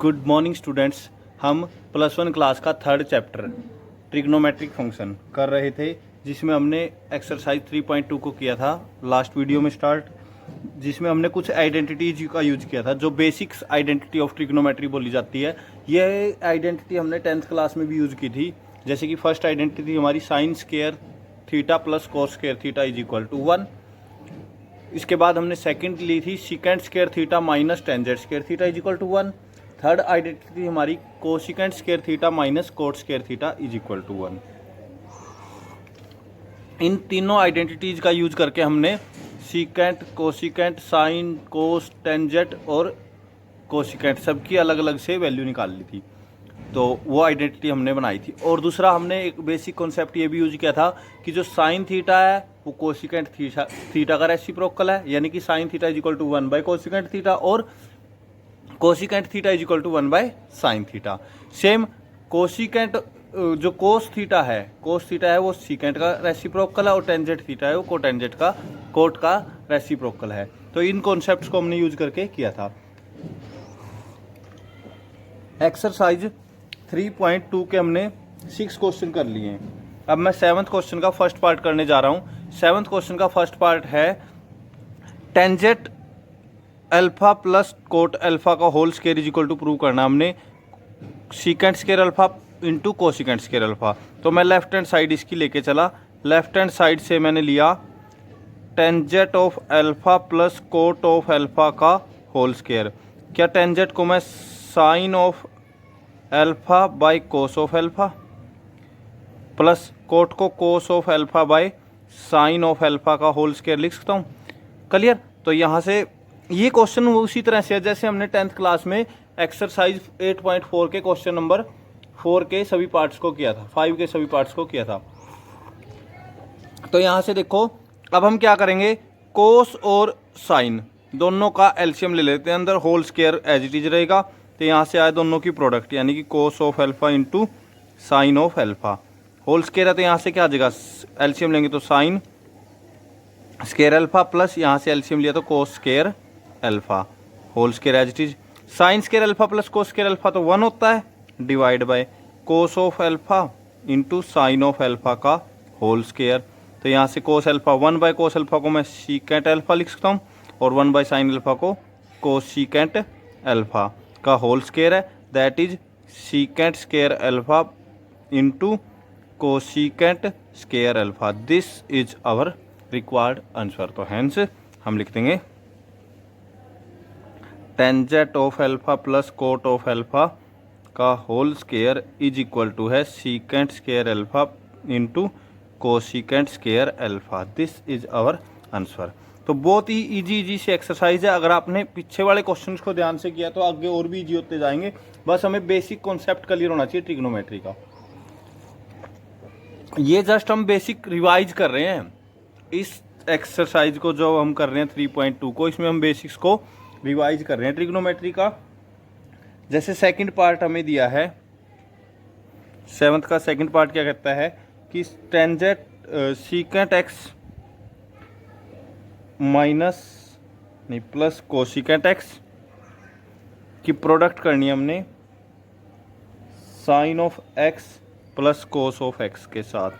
Good morning students. हम +1 class का third chapter trigonometric function कर रहे थे, जिसमें हमने एक्सरसाइज 3.2 को किया था लास्ट वीडियो में स्टार्ट, जिसमें हमने कुछ आइडेंटिटीज का यूज किया था जो बेसिक्स आइडेंटिटी ऑफ ट्रिग्नोमेट्री बोली जाती है। यह आइडेंटिटी हमने 10th क्लास में भी यूज़ की थी। जैसे कि फर्स्ट आइडेंटिटी थी हमारी sine square theta plus cos square theta is equal to 1। इसके बाद हमने सेकंड ली थी secant square theta minus tangent square theta is equal to 1। Third identity हमारी cosecant square theta minus cot square theta is equal to 1। इन तीनों identities का use करके हमने secant, cosecant, sine, cos, tangent और कोसिकेंट सबकी अलग अलग से वैल्यू निकाल ली थी। तो वो आइडेंटिटी हमने बनाई थी। और दूसरा हमने एक बेसिक कॉन्सेप्ट ये भी यूज किया था कि जो साइन थीटा है वो कोसिकेंट थीटा का रेसिप्रोकल है, यानी कि sine theta is equal to 1 by cosecant theta और cosecant theta is equal to 1 by sine theta. Same cosecant जो कोस थीटा है वो सीकेंट का रेसिप्रोकल है और टेंजेंट थीटा है वो कोट का रेसिप्रोकल है। तो इन कॉन्सेप्ट्स को हमने यूज करके किया था। एक्सरसाइज 3.2 के हमने 6 क्वेश्चन कर लिए हैं। अब मैं 7th क्वेश्चन का फर्स्ट पार्ट करने जा रहा हूँ। 7th क्वेश्चन का फर्स्ट पार्ट है tangent alpha plus cot alpha का whole square is equal to prove करना। हमने secant square alpha into cosecant square alpha. तो मैं लेफ्ट हैंड साइड इसकी लेके चला। लेफ्ट हैंड साइड से मैंने लिया tangent of alpha plus cot of alpha का होल स्क्वायर। क्या टेंजेंट को मैं sine of alpha by cos of alpha plus cot को cos of alpha by sine of alpha का होल स्क्वायर लिख सकता हूँ। क्लियर। तो यहाँ से ये क्वेश्चन उसी तरह से है जैसे हमने 10th क्लास में एक्सरसाइज 8.4 के क्वेश्चन नंबर 4 के सभी पार्ट्स को किया था, 5 के सभी पार्ट्स को किया था। तो यहाँ से देखो, अब हम क्या करेंगे, कोस और साइन दोनों का एलसीएम ले लेते हैं। अंदर whole square as it is रहेगा। तो यहाँ से आए दोनों की प्रोडक्ट, यानी कि cos of alpha into sine of alpha. Whole square है तो यहाँ से क्या आ जाएगा, एलसीएम लेंगे तो साइन स्क्वायर अल्फा प्लस यहाँ से एलसीएम लिया तो cos square alpha whole square as it is. Sine square alpha plus cos square alpha तो 1 होता है, divide by cos of alpha into sine of alpha का होल स्क्वायर। तो यहाँ से cos alpha 1 by cos alpha को मैं secant alpha लिख सकता हूँ और 1 बाय साइन अल्फा को कोसिकेंट अल्फा का होल स्क्वायर है। That is secant square alpha into cosecant square alpha. This is our required answer. तो हेंस हम लिख देंगे tangent of alpha plus cot of alpha का whole square is equal to है secant square alpha into cosecant square alpha. This is our answer. तो बहुत ही easy सी exercise है। अगर आपने पीछे वाले क्वेश्चंस को ध्यान से किया तो आगे और भी इजी होते जाएंगे। बस हमें बेसिक कॉन्सेप्ट क्लियर होना चाहिए ट्रिग्नोमेट्री का। ये जस्ट हम बेसिक रिवाइज कर रहे हैं इस एक्सरसाइज को जो हम कर रहे हैं 3.2 को, इसमें हम बेसिक्स को रिवाइज कर रहे हैं ट्रिग्नोमेट्री का। जैसे सेकंड पार्ट हमें दिया है 7th का सेकंड पार्ट क्या कहता है कि टेंजेंट सीकेंट एक्स माइनस नहीं प्लस कोसिकेंट एक्स की प्रोडक्ट करनी है हमने sine of x plus cos of x के साथ,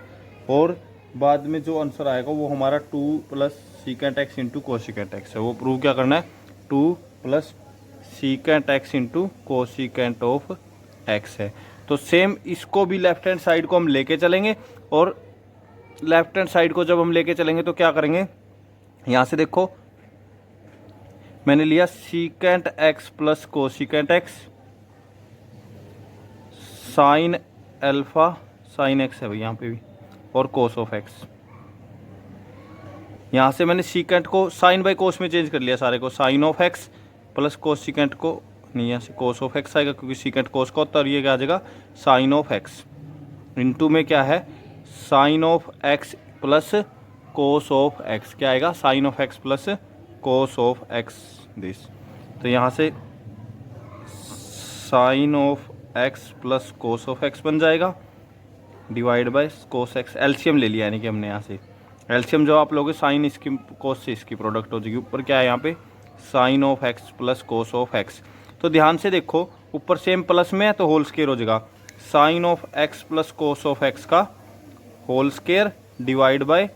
और बाद में जो आंसर आएगा वो हमारा 2 plus secant x into cosecant x है। वो प्रूव क्या करना है, 2 plus secant x into cosecant of x है। तो सेम इसको भी लेफ्ट हैंड साइड को हम लेके चलेंगे, और लेफ्ट हैंड साइड को जब हम लेके चलेंगे तो क्या करेंगे, यहाँ से देखो मैंने लिया secant X plus cosecant x sine alpha sine x है भाई यहाँ पे भी, और कोस ऑफ एक्स। यहाँ से मैंने सीकेंट को साइन बाय कोस में चेंज कर लिया सारे को, sine of x plus cosecant को नहीं, यहाँ से कोस ऑफ एक्स आएगा क्योंकि सीकेंट कोस का होता है, और ये क्या आ जाएगा साइन ऑफ एक्स इनटू में क्या है sine of x plus cos of X. क्या आएगा, sine of x plus cos of X this. तो यहाँ से sine of x plus cos of X बन जाएगा, divide by cos X. LCM ले लिया यानी कि हमने यहाँ से एलसीएम जो आप लोगे साइन इसकी कोस से इसकी प्रोडक्ट हो जाएगी। ऊपर क्या है यहाँ पे sine of x plus cos of x. तो ध्यान से देखो ऊपर सेम प्लस में है तो होल स्केयर हो जाएगा, sine of x plus cos of x का whole square divide by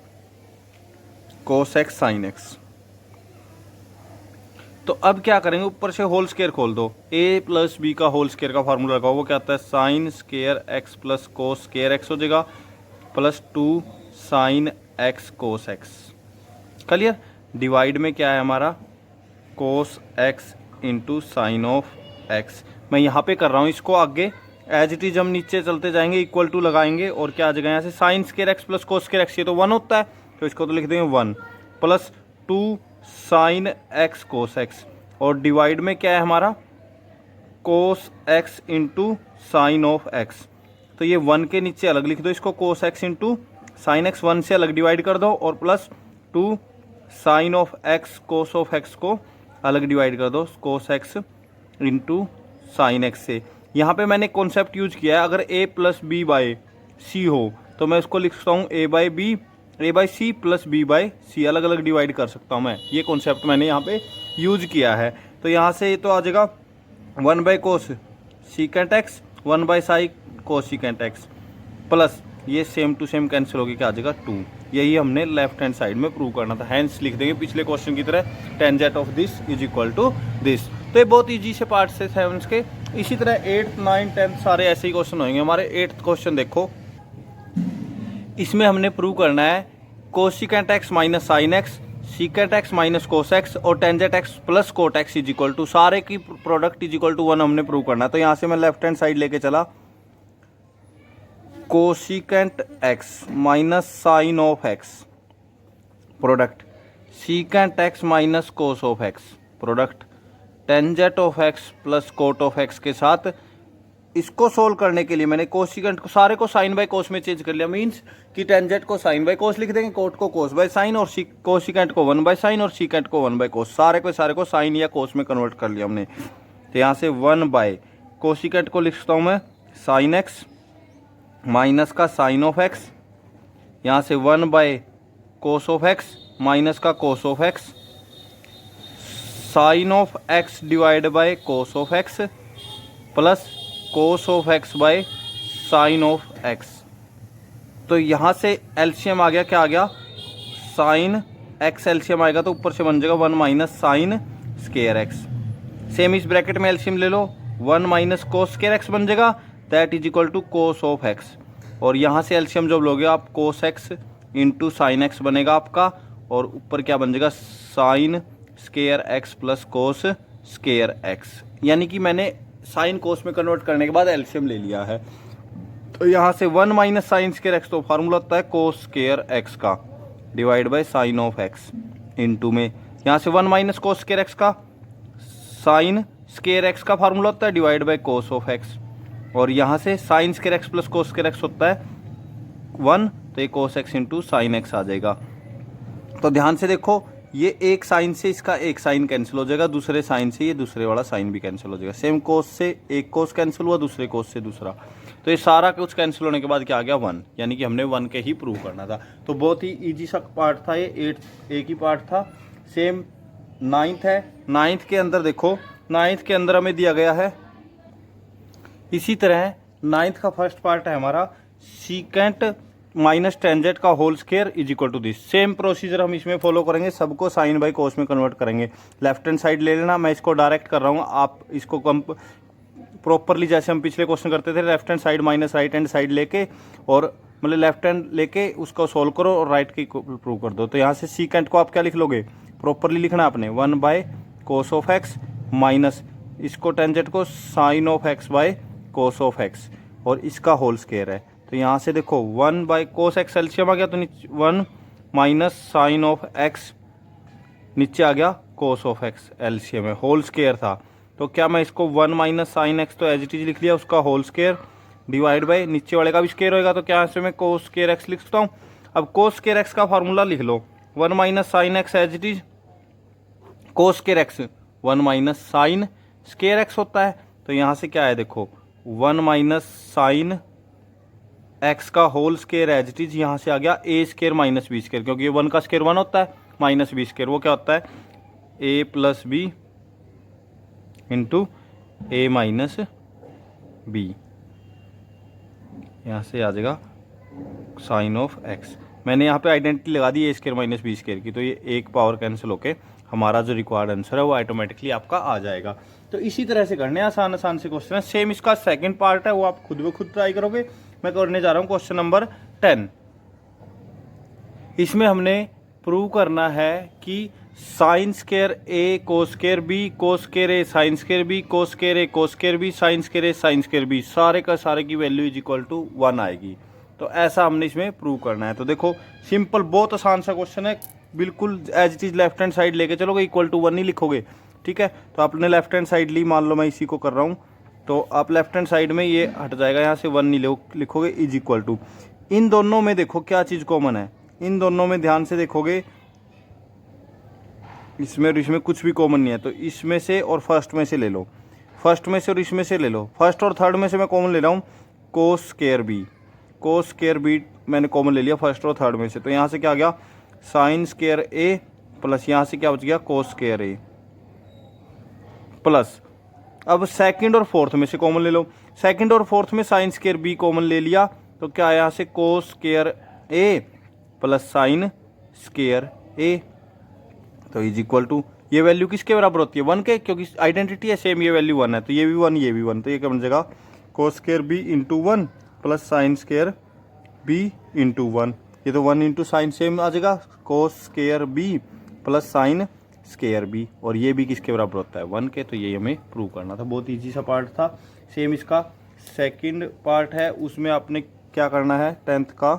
cos x sine x. तो अब क्या करेंगे, ऊपर से होल स्केयर खोल दो, a प्लस बी का होल स्केयर का फार्मूला लगाओ, वो क्या आता है sign square x plus cos square x हो जाएगा plus 2 sine x cos x. Clear. Divide में क्या है हमारा cos x into sine of x. मैं यहाँ पे कर रहा हूँ इसको, आगे एज इट इज हम नीचे चलते जाएंगे, इक्वल टू लगाएंगे और क्या आ जाएगा यहाँ से sine square x plus cos square x, ये तो 1 होता है तो इसको तो लिख देंगे 1 plus 2 sine x cos x, और डिवाइड में क्या है हमारा cos x into sine of x. तो ये 1 के नीचे अलग लिख दो इसको, cos x into sine X 1 से अलग डिवाइड कर दो, और plus 2 sine of x cos of X को अलग डिवाइड कर दो cos x into sine X से। यहाँ पे मैंने कॉन्सेप्ट यूज किया है, अगर a plus B by C हो तो मैं उसको लिख सकता हूँ a by C plus b by C, अलग अलग डिवाइड कर सकता हूँ मैं। ये कॉन्सेप्ट मैंने यहाँ पे यूज किया है। तो यहाँ से ये तो आ जाएगा 1 by cosecant X 1 by साई कोस सीकेंट एक्स, प्लस ये सेम टू सेम कैंसिल होगी, क्या आ जाएगा 2। यही हमने लेफ्ट हैंड साइड में प्रूव करना था, हैंस लिख देंगे पिछले क्वेश्चन की तरह tangent of this is equal to this. तो ये बहुत ईजी से पार्ट से 7 के। इसी तरह 8th 9th 10th सारे ऐसे ही क्वेश्चन होंगे हमारे। 8th क्वेश्चन देखो, इसमें हमने प्रूव करना है cosecant x minus sine x, secant x minus cos x और tangent x plus cot x is equal to, सारे की प्रोडक्ट इज इक्वल टू 1 हमने प्रूव करना है। तो यहाँ से मैं लेफ्ट हैंड साइड लेके चला, cosecant x minus sine of X product, secant x minus cos of X product, tangent of x plus cot of x के साथ इसको सोल्व करने के लिए मैंने कोसिकेंट को सारे को साइन बाय कोस में चेंज कर लिया। मींस कि टेंजेंट को साइन बाय कोस लिख देंगे, कोट को कोस बाय साइन और कोसिकेंट को 1 बाय साइन और सीकेंट को 1 बाय कोस, सारे को साइन या कोस में कन्वर्ट कर लिया हमने। तो यहाँ से 1 बाय कोसिकेंट को लिख सकता हूँ मैं साइन एक्स माइनस का साइन ऑफ एक्स, यहाँ से 1 by cos of x minus का cos of x, sine of x divide by cos of x plus cos of x by sine of x. तो यहाँ से एलसीएम आ गया, क्या आ गया साइन एक्स एलसीएम आएगा तो ऊपर से बन जाएगा 1 minus sine square X. Same इस ब्रैकेट में एलसीएम ले लो, 1 माइनस कोस स्केयर एक्स बन जाएगा, that is equal to cos of x. और यहाँ से एलसीएम जब लोगे आप cos x into sine X बनेगा आपका, और ऊपर क्या बन जाएगा sine square x plus cos square X. यानी कि मैंने साइन कोस में कन्वर्ट करने के बाद एलसीएम ले लिया है। तो यहाँ से 1 माइनस साइन स्केयर एक्स, तो फार्मूला होता है कोस स्केयर एक्स का divide by sine of x into में यहाँ से 1 माइनस कोस स्केयर एक्स का साइन स्केयर एक्स का फार्मूला होता है divide by cos of x, और यहाँ से sine square x plus cos square x होता है 1, तो ये cos x into sine x आ जाएगा। तो ध्यान से देखो, ये एक साइन से इसका एक साइन कैंसिल हो जाएगा, दूसरे साइन से ये दूसरे वाला साइन भी कैंसिल हो जाएगा। सेम कोस से एक कोस कैंसिल हुआ, दूसरे कोस से दूसरा, तो ये सारा कुछ कैंसिल होने के बाद क्या आ गया 1, यानी कि हमने 1 के ही प्रूव करना था। तो बहुत ही इजी सा पार्ट था ये, 8 एक ही पार्ट था। सेम 9th है, 9th के अंदर देखो, 9th के अंदर हमें दिया गया है इसी तरह 9th का फर्स्ट पार्ट है हमारा सीकेंट माइनस टेंजेंट का whole square is equal to this. Same procedure हम इसमें फॉलो करेंगे, सबको साइन बाई कोस में कन्वर्ट करेंगे। लेफ्ट हैंड साइड ले लेना, मैं इसको डायरेक्ट कर रहा हूँ, आप इसको कम प्रॉपरली जैसे हम पिछले क्वेश्चन करते थे, left hand side minus right hand side लेके, और मतलब लेफ्ट हैंड लेके उसको सोल्व करो और राइट की प्रूव कर दो। तो यहाँ से सीकेंट को आप क्या लिख लोगे, प्रॉपरली लिखना आपने 1 by cos of x minus इसको टेंजेंट को sine of x by cos of x, और इसका होल स्क्वायर है। तो यहाँ से देखो 1 बाय कोस एक्स एलसीएम आ गया, तो 1 माइनस साइन ऑफ एक्स नीचे आ गया कोस ऑफ एक्स एलसीएम है, होल स्क्वायर था। तो क्या मैं इसको 1 माइनस साइन एक्स तो एज इट इज लिख लिया, उसका होल स्क्वायर डिवाइड बाय नीचे वाले का भी स्क्वायर होएगा, तो क्या ऐसे मैं कोस स्क्वायर एक्स लिख सकता हूँ। अब कोस स्क्वायर एक्स का फार्मूला लिख लो, 1 minus sine x as it is cos square x 1 minus sine square x होता है। तो यहाँ से क्या है देखो 1 माइनस साइन एक्स का whole square as it is, यहाँ से आ गया a square minus b square, क्योंकि ये 1 का स्क्वायर 1 होता है, माइनस बी स्क्वायर वो क्या होता है ए प्लस बी इंटू ए माइनस बी, यहाँ से आ जाएगा साइन ऑफ एक्स। मैंने यहाँ पे आइडेंटिटी लगा दी ए स्क्वायर माइनस बी स्क्वायर की, तो ये एक पावर कैंसिल होके हमारा जो रिक्वायर्ड आंसर है वो ऑटोमेटिकली आपका आ जाएगा। तो इसी तरह से करने आसान आसान से क्वेश्चन है। सेम इसका सेकंड पार्ट है, वो आप खुद ब खुद ट्राई करोगे। मैं करने जा रहा हूँ क्वेश्चन नंबर 10। इसमें हमने प्रूव करना है कि sine square A cos square B, cos square A sine square B, cos square A cos square B, sine square A sine square B, सारे का सारे की वैल्यू इज इक्वल टू 1 आएगी। तो ऐसा हमने इसमें प्रूव करना है। तो देखो सिंपल, बहुत आसान सा क्वेश्चन है, बिल्कुल as it is left hand side लेके चलोगे, इक्वल टू 1 ही लिखोगे, ठीक है। तो आपने लेफ्ट हैंड साइड ली, मान लो मैं इसी को कर रहा हूँ, तो आप लेफ्ट हैंड साइड में ये हट जाएगा, यहाँ से 1 नहीं लिखोगे, इज इक्वल टू। इन दोनों में देखो क्या चीज़ कॉमन है, इन दोनों में ध्यान से देखोगे, इसमें और इसमें कुछ भी कॉमन नहीं है। तो इसमें से और फर्स्ट में से ले लो, फर्स्ट में से और इसमें से ले लो, फर्स्ट और थर्ड में से मैं कॉमन ले रहा हूँ cos square B, cos square b मैंने कॉमन ले लिया फर्स्ट और थर्ड में से। तो यहाँ से क्या आ गया साइन स्क्वायर ए प्लस यहाँ से क्या बच गया कोस स्क्वायर ए प्लस, अब सेकंड और फोर्थ में से कॉमन ले लो, सेकंड और फोर्थ में साइन स्क्वायर बी कॉमन ले लिया, तो क्या आया यहाँ से कोस स्क्वायर ए प्लस साइन स्क्वायर ए, तो इज इक्वल टू, ये वैल्यू किसके बराबर होती है 1 के, क्योंकि आइडेंटिटी है सेम, ये वैल्यू 1 है, तो ये भी 1 ये भी 1, तो ये क्या बन जाएगा cos square b into 1 plus sine square b into 1, ये तो 1 इंटू साइन सेम आ जाएगा cos square b plus sine square b, और ये भी किसके बराबर होता है 1 के। तो ये हमें प्रूव करना था, बहुत ईजी सा पार्ट था। सेम इसका सेकंड पार्ट है, उसमें आपने क्या करना है, 10th का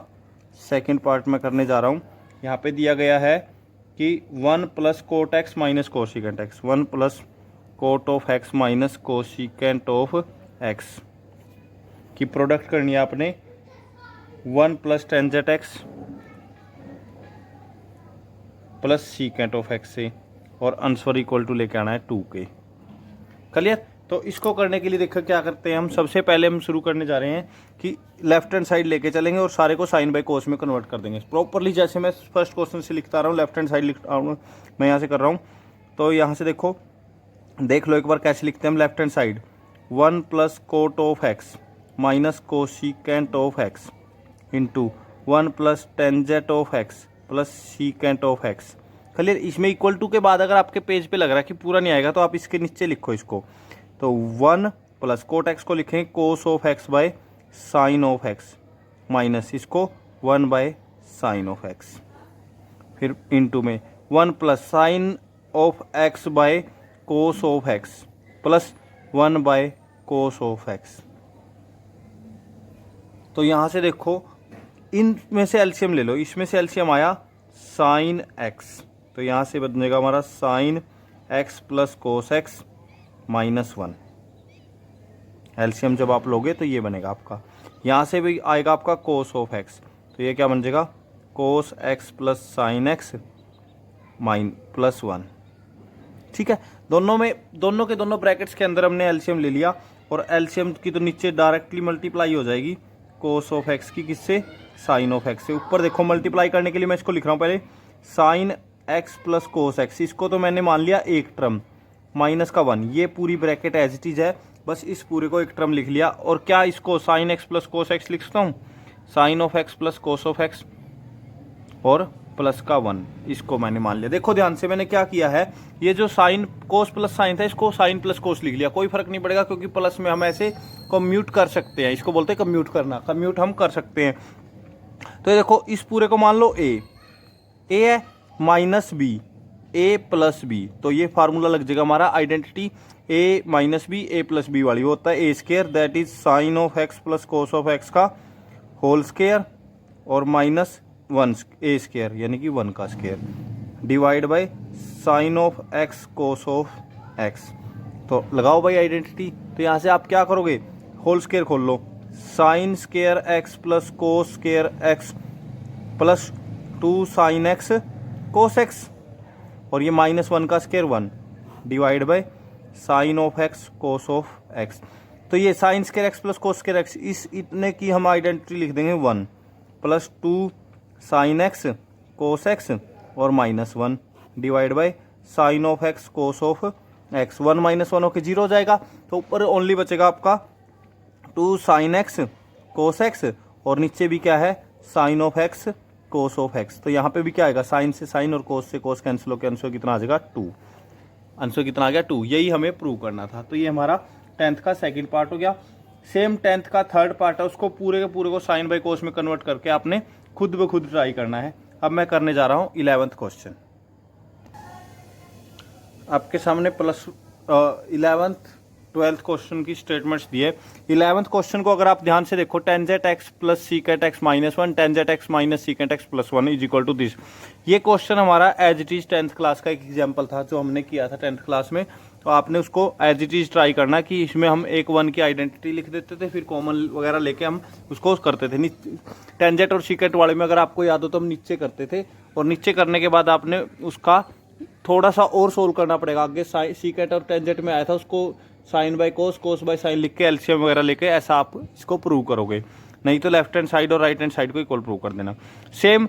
सेकंड पार्ट में करने जा रहा हूँ। यहाँ पे दिया गया है कि 1 plus cot x minus cosecant x, 1 plus cot of x minus cosecant of x की प्रोडक्ट करनी है आपने 1 plus tangent x plus secant of x से, और आंसर इक्वल टू लेके आना है 2 के। क्लियर। तो इसको करने के लिए देखो क्या करते हैं हम, सबसे पहले हम शुरू करने जा रहे हैं कि लेफ्ट हैंड साइड लेके चलेंगे और सारे को साइन बाई कोस में कन्वर्ट कर देंगे प्रॉपरली, जैसे मैं फर्स्ट क्वेश्चन से लिखता रहा हूँ, लेफ्ट हैंड साइड लिख रहा हूँ मैं, यहाँ से कर रहा हूँ। तो यहाँ से देखो, देख लो एक बार कैसे लिखते हैं हम left hand side, 1 plus cot of x minus cosecant of x into 1 plus tangent of x plus secant of x. Clear. इसमें इक्वल टू के बाद अगर आपके पेज पे लग रहा है कि पूरा नहीं आएगा, तो आप इसके नीचे लिखो इसको, तो 1 प्लस कोट एक्स को लिखेंगे कोस of x by sine of x minus इसको 1 बाय साइन ऑफ एक्स, फिर इनटू में 1 plus sine of x by cos of x plus 1 by cos of x. तो यहाँ से देखो, इनमें से एलसीएम ले लो, इसमें से एलसीएम आया साइन एक्स, तो यहाँ से बनेगा हमारा sign x plus cos x minus 1। LCM जब आप लोगे तो ये बनेगा आपका, यहाँ से भी आएगा आपका कोस ऑफ एक्स, तो ये क्या बन जाएगा cos x plus sign x plus 1। ठीक है। दोनों में, दोनों के दोनों ब्रैकेट्स के अंदर हमने एलसीएम ले लिया, और एलसीएम की तो नीचे डायरेक्टली मल्टीप्लाई हो जाएगी कोस ऑफ एक्स की किससे, साइन ऑफ एक्स से। ऊपर देखो मल्टीप्लाई करने के लिए मैं इसको लिख रहा हूँ पहले, sign x plus cos x, इसको तो मैंने मान लिया एक टर्म माइनस का 1, ये पूरी ब्रैकेट एज इट इज है, बस इस पूरे को एक टर्म लिख लिया। और क्या इसको sine x plus cos x लिख सकता हूँ, sine of x plus cos of x और प्लस का 1, इसको मैंने मान लिया। देखो ध्यान से मैंने क्या किया है, ये जो साइन कोस प्लस साइन था, इसको साइन प्लस कोस लिख लिया, कोई फर्क नहीं पड़ेगा, क्योंकि प्लस में हम ऐसे कम्यूट कर सकते हैं, इसको बोलते हैं कम्यूट करना, कम्यूट हम कर सकते हैं। तो देखो इस पूरे को मान लो ए है minus B, A plus B, तो ये फार्मूला लग जाएगा हमारा identity A minus B A plus B वाली, वो होता है A square, that is sine of x plus cos of x का होल स्क्वायर और माइनस 1 ए स्क्वायर यानी कि 1 का square divide by sine of x cos of x. तो लगाओ भाई आइडेंटिटी। तो यहाँ से आप क्या करोगे, होल स्क्वायर खोल लो, sine square x plus cos square x plus 2 sine x cos x, और ये माइनस 1 का square 1 divide by sine of x cos of x. तो ये sine square x plus cos square x, इस इतने की हम आइडेंटिटी लिख देंगे 1 plus 2 sine x cos x और minus 1 divide by sine of x cos of x, 1 minus 1 होकर 0 हो जाएगा, तो ऊपर ओनली बचेगा आपका 2 साइन एक्स कोस एक्स, और नीचे भी क्या है sine of x cos of x. तो यहाँ पे भी क्या आएगा, साइन से साइन और कोस से कोस कैंसिल होकर आंसर कितना आ जाएगा 2। आंसर कितना आ गया 2। यही हमें प्रूव करना था। तो ये हमारा 10th का सेकंड पार्ट हो गया। सेम 10th का थर्ड पार्ट है, उसको पूरे के पूरे को साइन बाई कोस में कन्वर्ट करके आपने खुद ब खुद ट्राई करना है। अब मैं करने जा रहा हूँ 11th क्वेश्चन। आपके सामने प्लस 11th 12th क्वेश्चन की स्टेटमेंट्स दिए। 11th क्वेश्चन को अगर आप ध्यान से देखो, tangent x plus secant x minus 1 tangent x minus secant x plus 1 is equal to this. ये क्वेश्चन हमारा as it is 10th class का एक एग्जाम्पल था जो हमने किया था 10th क्लास में। तो आपने उसको एज इट इज ट्राई करना कि इसमें हम एक 1 की आइडेंटिटी लिख देते थे, फिर कॉमन वगैरह लेके हम उसको करते थे। टेंजेट और सीकेट वाले में अगर आपको याद हो तो हम नीचे करते थे, और नीचे करने के बाद आपने उसका थोड़ा सा और सोल्व करना पड़ेगा। आगे सीकेट और टेंजेट में आया था, उसको sine by cos cos by sine लिख के एलसीएम वगैरह लेके ऐसा आप इसको प्रूव करोगे, नहीं तो लेफ्ट हैंड साइड और राइट हैंड साइड को इक्वल प्रूव कर देना। सेम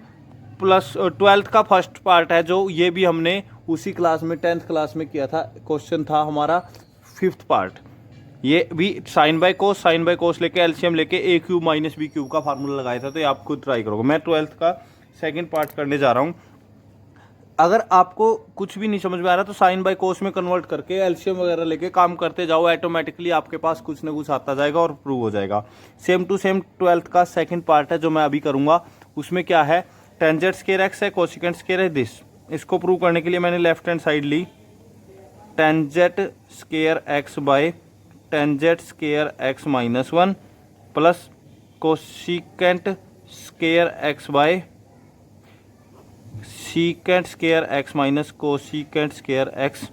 प्लस 12th का फर्स्ट पार्ट है जो ये भी हमने उसी क्लास में 10th क्लास में किया था। क्वेश्चन था हमारा 5th पार्ट। ये भी साइन बाय कोस लेके एलसीएम लेके ए क्यूब माइनस बी क्यूब का फार्मूला लगाया था। तो ये आप खुद ट्राई करोगे। मैं 12th का सेकेंड पार्ट करने जा रहा हूँ। अगर आपको कुछ भी नहीं समझ में आ रहा तो साइन बाय कोस में कन्वर्ट करके एलसीएम वगैरह लेके काम करते जाओ, ऑटोमेटिकली आपके पास कुछ ना कुछ आता जाएगा और प्रूव हो जाएगा। सेम टू सेम 12th का सेकंड पार्ट है जो मैं अभी करूंगा। उसमें क्या है, टेंजेंट स्क्वायर एक्स है, कोसिकेंट स्क्वायर है दिस। इसको प्रूव करने के लिए मैंने लेफ्ट हैंड साइड ली, tangent square x by tangent square x minus 1 plus cosecant square x by secant square x minus cosecant square x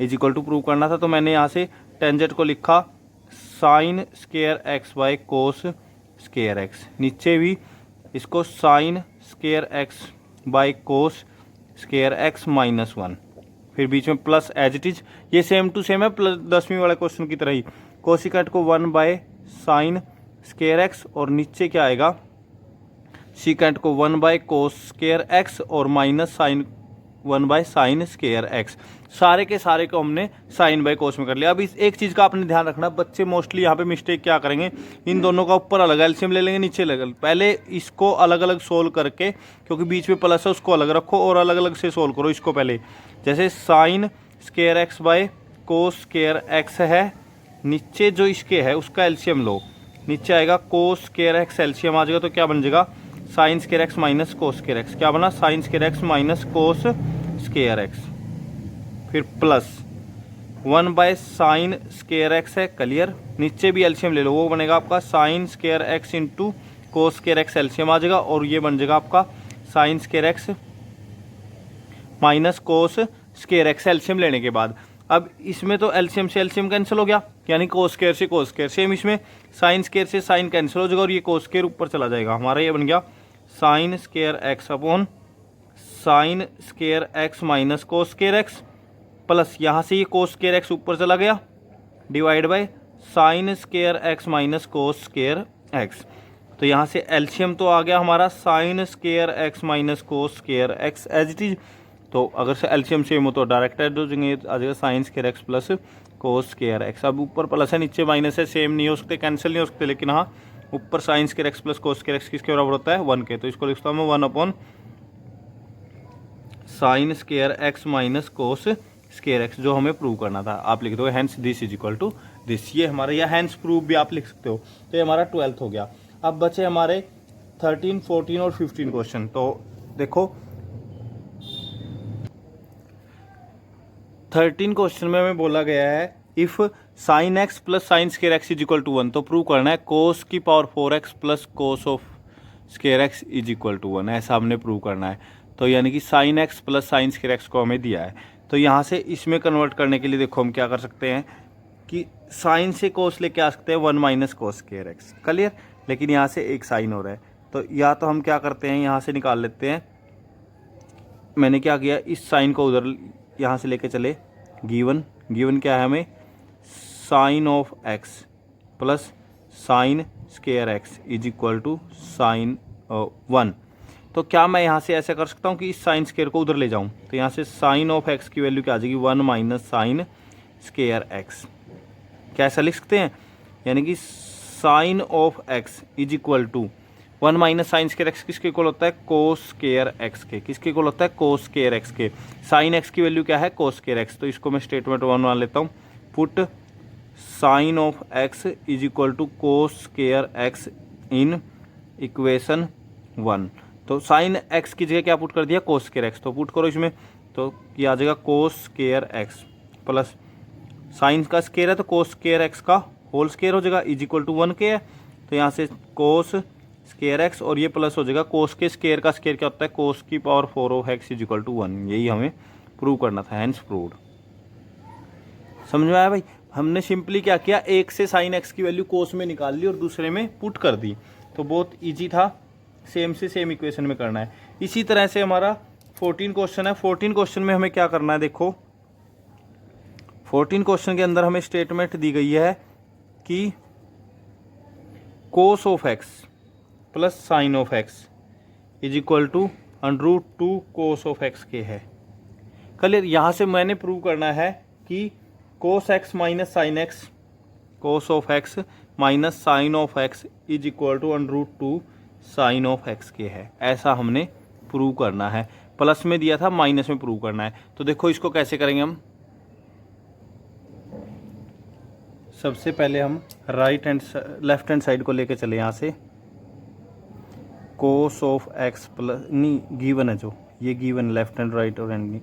is equal to prove करना था। तो मैंने यहाँ से टेंजेंट को लिखा sine square x by cos square x, नीचे भी इसको sine square x by cos square x minus 1, फिर बीच में प्लस एज इट इज। ये सेम टू सेम है प्लस 10वीं वाले क्वेश्चन की तरह ही। कोसिकेंट को 1 बाय साइन स्क्वायर एक्स, और नीचे क्या आएगा, सीकेंट को 1 बाय कोस स्क्वायर एक्स और minus sine 1 by sine square x. सारे के सारे को हमने साइन बाय कोस में कर लिया। अब इस एक चीज़ का आपने ध्यान रखना, बच्चे मोस्टली यहाँ पे मिस्टेक क्या करेंगे, इन दोनों का ऊपर अलग एलसीएम ले लेंगे, नीचे अलग। पहले इसको अलग अलग सोल्व करके, क्योंकि बीच में प्लस है उसको अलग रखो और अलग अलग से सोल्व करो इसको पहले। जैसे sign square x by cos square x है, नीचे जो इसके है उसका एलसीएम लो, नीचे आएगा कोस स्क्वायर एक्स, एलसीएम आ जाएगा तो क्या बन जाएगा, sine square x minus cos square x. क्या बना, sine square x minus cos square x, फिर plus 1 by sine square x है, क्लियर। नीचे भी एलसीएम ले लो, वो बनेगा आपका sine square x into cos square x, LCM आ जाएगा, और ये बन जाएगा आपका sine square x minus cos square x LCM लेने के बाद। अब इसमें तो एलसीएम से एलसीएम कैंसिल हो गया, यानी कोस स्क्वायर से कोस स्क्वायर। सेम इसमें साइन स्क्वायर से साइन कैंसिल हो जाएगा और ये कोस स्क्वायर ऊपर चला जाएगा। हमारा ये बन गया sine square x upon sine square x minus cos square x, plus यहाँ से ये कोस स्क्वायर एक्स ऊपर चला गया, divide by sine square x minus cos square x. तो यहाँ से एलसीएम तो आ गया हमारा sine square x minus cos square x as it is. तो अगर से एलसीएम सेम हो तो डायरेक्ट ऐड हो जाएंगे, आ जाएगा sine square x plus cos square x. अब ऊपर प्लस है नीचे माइनस है, सेम नहीं हो सकते, कैंसिल नहीं हो सकते, लेकिन हाँ ऊपर sign square x plus cos square x किसके बराबर होता है, 1 के। तो इसको लिखता हूँ मैं 1 upon sine square x minus cos square x, जो हमें प्रूव करना था। आप लिख दो hence this is equal to this, ये हमारा, या हैंस प्रूव भी आप लिख सकते हो। तो ये हमारा 12th हो गया। अब बचे हमारे 13, 14 और 15 क्वेश्चन। तो देखो 13 क्वेश्चन में हमें बोला गया है if sine x plus sine square x is equal to 1, तो प्रूव करना है कोस की power 4x plus cos of square x is equal to 1, ऐसा हमने प्रूव करना है। तो यानी कि sine x plus sine square x को हमें दिया है। तो यहाँ से इसमें कन्वर्ट करने के लिए देखो हम क्या कर सकते हैं कि साइन से कोस लेके आ सकते हैं 1 minus cos square x, clear. लेकिन यहाँ से एक साइन हो रहा है, तो या तो हम क्या करते हैं यहाँ से निकाल लेते हैं। मैंने क्या किया, इस साइन को उधर यहाँ से लेके चले, गिवन क्या है हमें, sine of x plus sine square x is equal to sine 1। तो क्या मैं यहाँ से ऐसा कर सकता हूँ कि इस साइन स्क्वायर को उधर ले जाऊँ, तो यहाँ से साइन ऑफ एक्स की वैल्यू क्या आ जाएगी, 1 माइनस साइन स्केयर एक्स। कैसा लिख सकते हैं, यानी कि sine of x is equal to 1 minus sine square x किसके इक्वल होता है, कोस स्केयर एक्स के। किसके इक्वल होता है, कोस स्केयर एक्स के। साइन एक्स की वैल्यू क्या है, कोस स्केयर एक्स। तो इसको मैं स्टेटमेंट 1 मान लेता हूँ। Put sine of x is equal to cos square x in equation 1। तो साइन एक्स की जगह क्या पुट कर दिया, कोस स्केयर एक्स। तो पुट करो इसमें, तो ये आ जाएगा कोस स्केयर एक्स प्लस साइन का स्केयर है तो कोस स्केयर एक्स का होल स्केयर हो जाएगा, इज इक्वल टू 1 के है। तो यहाँ से कोस स्केयर एक्स और ये प्लस हो जाएगा कोस के स्केयर का स्केयर क्या होता है, कोस की power 4 of x is equal to 1। यही हमें प्रूव करना था, हैंस प्रूव्ड। समझ में आया भाई। हमने सिंपली क्या किया, एक से साइन एक्स की वैल्यू कोस में निकाल ली और दूसरे में पुट कर दी। तो बहुत ईजी था, सेम से सेम इक्वेशन में करना है। इसी तरह से हमारा 14 क्वेश्चन है। 14 क्वेश्चन में हमें क्या करना है, देखो 14 क्वेश्चन के अंदर हमें स्टेटमेंट दी गई है कि cos of x plus sine of x is equal to √2 cos of x के है। क्लियर। यहाँ से मैंने प्रूव करना है कि cos x minus sine x, cos of x minus sine of x is equal to √2 sine of x के है। ऐसा हमने प्रूव करना है। प्लस में दिया था, माइनस में प्रूव करना है। तो देखो इसको कैसे करेंगे हम। सबसे पहले हम लेफ्ट हैंड साइड को लेके चले यहाँ से। कोस ऑफ एक्स प्लस नहीं गिवन है, जो ये गिवन लेफ्ट हैंड राइट और hand,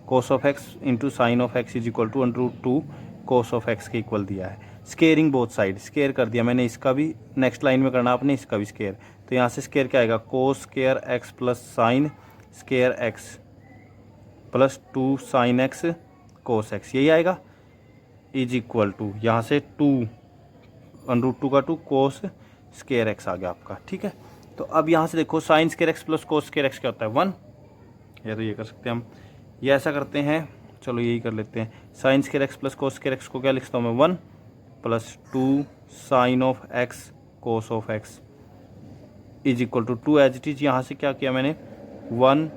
cos of x into sine of x is equal to √2 cos of x के इक्वल दिया है। स्केयरिंग बोथ साइड, स्केयर कर दिया मैंने, इसका भी नेक्स्ट लाइन में करना आपने, इसका भी स्केयर। तो यहाँ से स्केयर क्या आएगा, कोस square x plus sign square x plus 2 sine x cos x, यही आएगा, इज इक्वल टू यहाँ से 2 √2 का 2 कोस स्केयर एक्स आ गया आपका। ठीक है। तो अब यहाँ से देखो sign square x plus cos square x क्या होता है, 1। या तो ये कर सकते हैं हम, ये ऐसा करते हैं, चलो यही कर लेते हैं। Sine square x plus cos square x को क्या लिखता हूँ मैं, 1 plus 2 sine of x cos of x is equal to 2 as it is. यहाँ से क्या किया मैंने, 1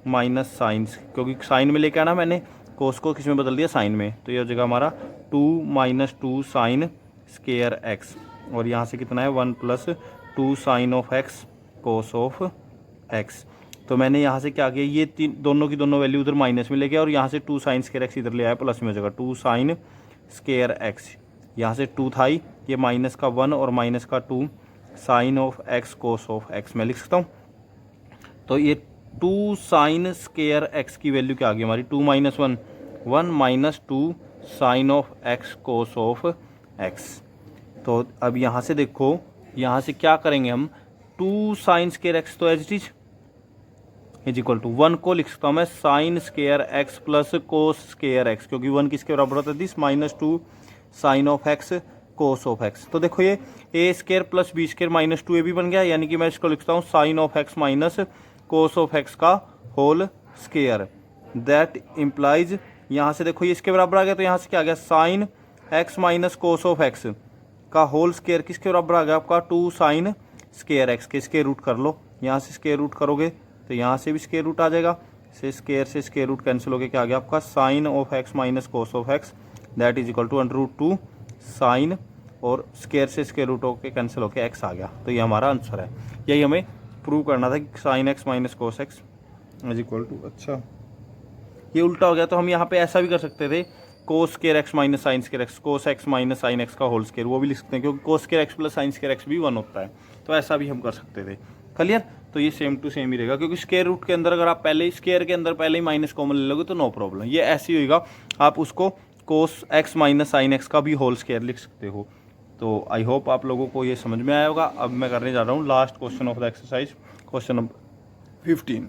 माइनस साइन, क्योंकि साइन में लेके आना मैंने, कोस को किस में बदल दिया, साइन में। तो ये हो जाएगा हमारा 2 माइनस 2 साइन स्केयर एक्स, और यहाँ से कितना है 1 plus 2 sine of x cos of x. तो मैंने यहाँ से क्या किया, ये दोनों की दोनों वैल्यू उधर माइनस में ले गया और यहाँ से 2 साइन स्केयर एक्स इधर ले आया, प्लस में हो जाएगा 2 साइन स्केयर एक्स। यहाँ से 2 था ही, ये माइनस का 1 और माइनस का 2 sine of x cos of x मैं लिख सकता हूँ। तो ये 2 साइन स्केयर एक्स की वैल्यू क्या आ गई हमारी, 2 minus 1 1 minus 2 sine of x cos of x. तो अब यहाँ से देखो, यहाँ से क्या करेंगे हम, 2 साइन स्केयर एक्स तो as it is equal to 1 को लिख सकता हूँ मैं sine square x plus cos square x, क्योंकि 1 किसके बराबर होता है, this minus 2 sine of x cos of x. तो देखो ये A square plus B square minus 2 A भी बन गया, यानी कि मैं इसको लिखता हूँ sine of x minus cos of x का होल स्केयर। दैट इम्प्लाइज, यहाँ से देखो ये इसके बराबर आ गया, तो यहाँ से क्या आ गया, sign x minus cos of x का होल स्केयर किसके बराबर आ गया आपका, 2 साइन स्केयर एक्स के स्केयर रूट कर लो। यहाँ से स्केयर रूट करोगे तो यहाँ से भी स्केयर रूट आ जाएगा, से स्केयर रूट कैंसिल हो गया, क्या आ गया आपका sine of x minus cos of x, that is equal to √2 sine, और स्केयर से स्केयर रूट होकर कैंसिल होकर एक्स आ गया। तो ये हमारा आंसर है। यही हमें प्रूव करना था कि sine x minus cos x is equal to, अच्छा ये उल्टा हो गया, तो हम यहाँ पे ऐसा भी कर सकते थे, कोस square x minus sine square x, cos x minus sine x का होल स्केयर, वो भी लिख सकते हैं, क्योंकि कोस square x plus sign square x भी 1 होता है। तो ऐसा भी हम कर सकते थे। क्लियर। तो ये सेम टू सेम ही रहेगा, क्योंकि स्केयर रूट के अंदर अगर आप पहले ही स्केयर के अंदर पहले ही माइनस कॉमन ले लोगे तो नो प्रॉब्लम, ये ऐसे ही होगा। आप उसको कोस एक्स माइनस साइन एक्स का भी होल स्केयर लिख सकते हो। तो आई होप आप लोगों को ये समझ में आया होगा। अब मैं करने जा रहा हूँ last question of the exercise, question number 15।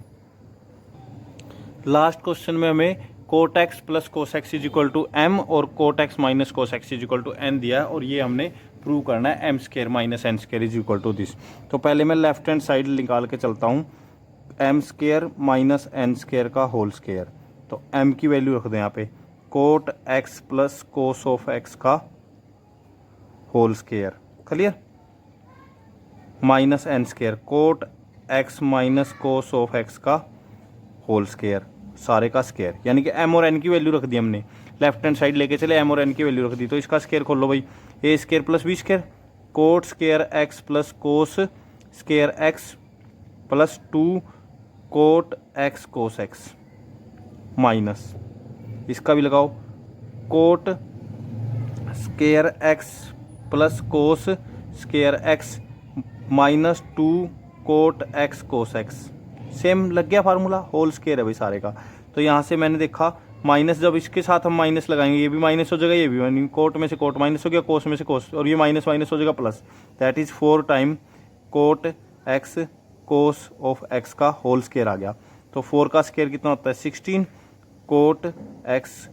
Last question में हमें cot x plus cos x is equal to M और cot x minus cos x is equal to N दिया है, और ये हमने प्रूव करना है M square minus N square is equal to this. तो पहले मैं लेफ्ट हैंड साइड निकाल के चलता हूँ, M square minus N square का होल स्केयर। तो एम की वैल्यू रख दें यहाँ पे, cot x plus cos of x का whole square, clear, minus N square, cot x minus cos of x का होल स्केयर, सारे का स्केयर, यानी कि एम और एन की वैल्यू रख दी हमने। लेफ्ट हैंड साइड लेके चले, एम और एन की वैल्यू रख दी। तो इसका स्केयर खोल लो भाई, A square plus B square cot square x plus cos square x plus 2 cot x cos x minus, इसका भी लगाओ cot square x plus cos square x minus 2 cot x cos x. Same लग गया formula, whole square है भाई सारे का। तो यहाँ से मैंने देखा माइनस, जब इसके साथ हम माइनस लगाएंगे ये भी माइनस हो जाएगा, ये भी कोट में से कोट माइनस हो गया, कोस में से कोस, और ये माइनस माइनस हो जाएगा plus, that is 4 time cot x cos of x का होल स्केयर आ गया। तो 4 का स्केयर कितना होता है 16 cot x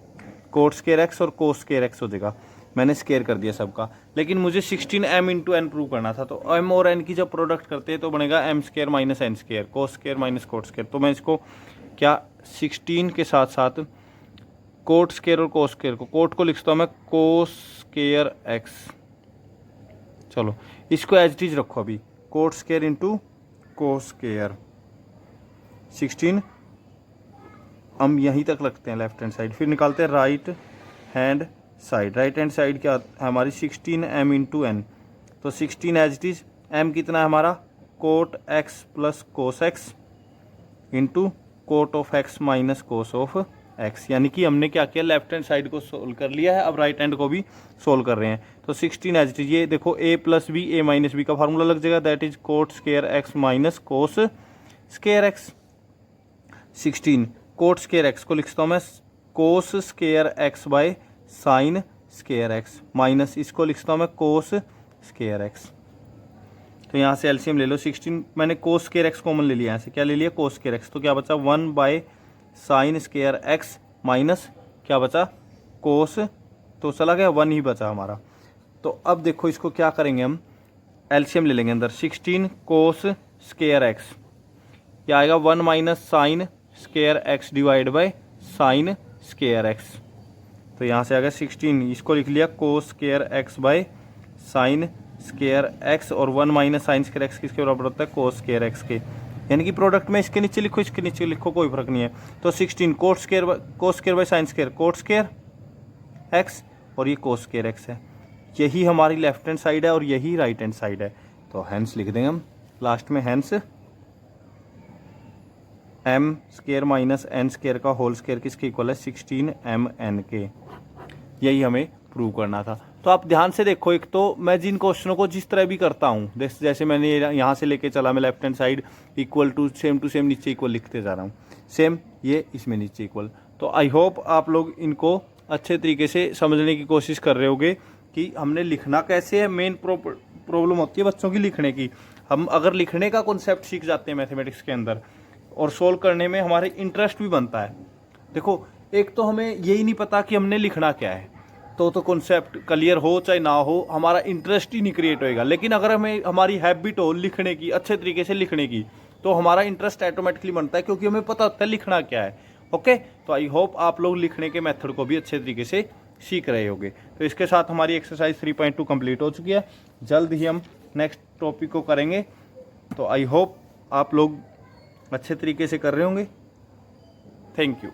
cot square x और कोस स्केयर एक्स हो जाएगा। मैंने स्केयर कर दिया सबका, लेकिन मुझे 16 m इंटू एन प्रूव करना था। तो m और n की जब प्रोडक्ट करते हैं तो बनेगा m square minus N square cos square minus cot square. तो मैं इसको क्या 16 के साथ साथ कोट स्केयर और कोस स्केयर को, कोट को लिखता हूँ मैं कोस स्केयर एक्स, चलो इसको एज इट इज रखो अभी, cot square into cos square 16 हम यहीं तक रखते हैं लेफ्ट हैंड साइड। फिर निकालते हैं right hand side. Right hand side क्या है हमारी 16 m इंटू एन। तो 16 एज इट इज, m कितना है हमारा cot x plus cos x into cot of x minus cos of x. यानी कि हमने क्या किया, लेफ्ट हैंड साइड को सोल्व कर लिया है, अब राइट हैंड को भी सोल्व कर रहे हैं। तो 16 एज इट इज, ये देखो a plus b a minus b का फार्मूला लग जाएगा, that is cot square x minus cos square x. 16 cot square x को लिखता हूँ मैं cos square x by sine square x minus इसको लिखता हूँ मैं कोस स्केयर एक्स। तो यहाँ से एलसीएम ले लो, 16 मैंने कोस स्केयर एक्स कॉमन ले लिया, यहाँ से क्या ले लिया कोस स्केयर एक्स। तो क्या बचा 1 by sine square x minus क्या बचा कोस, तो चला गया 1 ही बचा हमारा। तो अब देखो इसको क्या करेंगे हम, एलसीएम ले लेंगे अंदर, 16 कोस स्केयर एक्स क्या आएगा 1 minus sine square x divide by sine square x. तो यहाँ से आ गया 16, इसको लिख लिया कोस square x by sine square x, और 1 माइनस साइन स्केयर एक्स किसके बराबर होता है कोस स्केयर एक्स के। यानी कि प्रोडक्ट में इसके नीचे लिखो इसके नीचे लिखो कोई फर्क नहीं है। तो 16 cos square by sine square cot square x, और ये कोस स्केयर एक्स है। यही हमारी लेफ्ट हैंड साइड है और यही राइट हैंड साइड है। तो हैंस लिख देंगे हम लास्ट में, hence m square minus N square का होल स्केयर किसके इक्वल है 16 mn के। यही हमें प्रूव करना था। तो आप ध्यान से देखो, एक तो मैं जिन क्वेश्चनों को जिस तरह भी करता हूँ, जैसे मैंने यहाँ से लेके चला, मैं left hand side equal to same नीचे इक्वल लिखते जा रहा हूँ, सेम ये इसमें नीचे इक्वल। तो आई होप आप लोग इनको अच्छे तरीके से समझने की कोशिश कर रहे होगे कि हमने लिखना कैसे है। मेन प्रॉब्लम होती है बच्चों की लिखने की। हम अगर लिखने का कॉन्सेप्ट सीख जाते हैं मैथमेटिक्स के अंदर और सोल्व करने में हमारे इंटरेस्ट भी बनता है। देखो एक तो हमें यही नहीं पता कि हमने लिखना क्या है, तो कॉन्सेप्ट क्लियर हो चाहे ना हो, हमारा इंटरेस्ट ही नहीं क्रिएट होएगा। लेकिन अगर हमें हमारी हैबिट हो लिखने की, अच्छे तरीके से लिखने की, तो हमारा इंटरेस्ट ऑटोमेटिकली बनता है, क्योंकि हमें पता होता है लिखना क्या है। ओके, तो आई होप आप लोग लिखने के मेथड को भी अच्छे तरीके से सीख रहे होंगे। तो इसके साथ हमारी एक्सरसाइज 3.2 कंप्लीट हो चुकी है। जल्द ही हम नेक्स्ट टॉपिक को करेंगे। तो आई होप आप लोग अच्छे तरीके से कर रहे होंगे। Thank you.